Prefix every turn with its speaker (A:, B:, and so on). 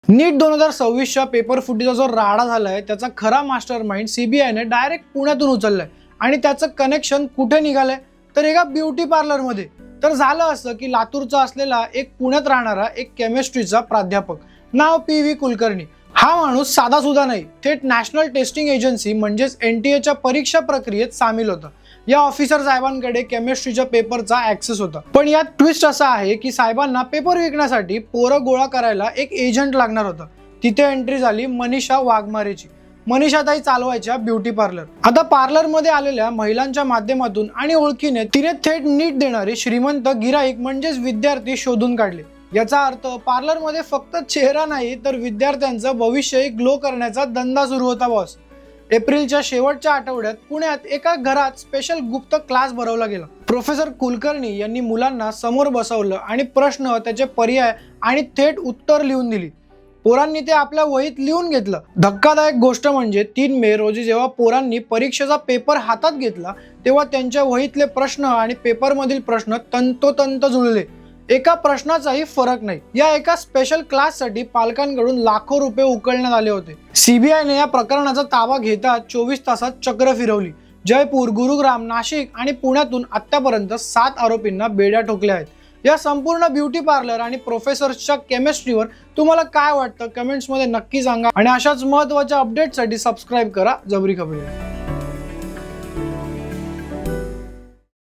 A: नीट 2026च्या paper फुटीचा जो राडा झालाय त्याचा खरा मास्टर माइंड सीबीआयने डायरेक्ट पुण्यातून उचललाय आणि त्याचं कनेक्शन कुठे निघालंय तर एका ब्युटी पार्लर मध्ये। तर झालं असं की लातूरचा असलेला एक पुण्यात राहणारा एक केमिस्ट्रीचा प्राध्यापक नाव पी.व्ही. कुलकर्णी हा माणूस साधा सुद्धा नाही, थेट नॅशनल टेस्टिंग एजन्सी म्हणजेच एनटीएच्या परीक्षा प्रक्रियेत सामील होता। या ऑफिसर साहेबांकडे केमिस्ट्रीच्या पेपरचा ऍक्सेस होता, पण यात ट्विस्ट असा आहे की साहेबांना पेपर विकण्यासाठी पोरं गोळा करायला एक एजंट लागणार होता। तिथे एंट्री झाली मनीषा वाघमारेची। मनीषाताई चालवायच्या ब्युटी पार्लर। आता पार्लर मध्ये आलेल्या महिलांच्या माध्यमातून आणि ओळखीने तिने थेट नीट देणारे श्रीमंत गिराईक म्हणजेच विद्यार्थी शोधून काढले। याचा अर्थ पार्लर मध्ये फक्त चेहरा नाही तर विद्यार्थ्यांचं भविष्यही ग्लो करण्याचा धंदा सुरू होता बॉस। एप्रिलच्या शेवटच्या आठवड्यात पुण्यात एका घरात स्पेशल गुप्त क्लास भरवला गेला। प्रोफेसर कुलकर्णी यांनी मुलांना समोर बसवलं आणि प्रश्न, त्याचे पर्याय आणि थेट उत्तर लिहून दिली। पोरांनी ते आपल्या वहीत लिहून घेतलं। धक्कादायक गोष्ट म्हणजे 3 मे रोजी जेव्हा पोरांनी परीक्षेचा पेपर हातात घेतला तेव्हा त्यांच्या वहीतले प्रश्न आणि पेपरमधील प्रश्न तंतोतंत जुळले। एका प्रश्नाचाही फरक नाही। या एका स्पेशल क्लाससाठी पालकांकडून लाखो रुपये उकळण्यात आले होते। सीबीआयने या प्रकरणाचा ताबा घेताच 24 तासात चक्र फिरवली। जयपूर, गुरुग्राम, नाशिक आणि पुण्यातून आतापर्यंत 7 आरोपींना बेड्या ठोकल्या आहेत। या संपूर्ण ब्युटी पार्लर आणि प्रोफेसर्सच्या केमिस्ट्रीवर तुम्हाला काय वाटतं कमेंट्स मध्ये नक्की सांगा आणि अशाच महत्त्वाच्या अपडेटसाठी सबस्क्राइब करा जबरी खबरी।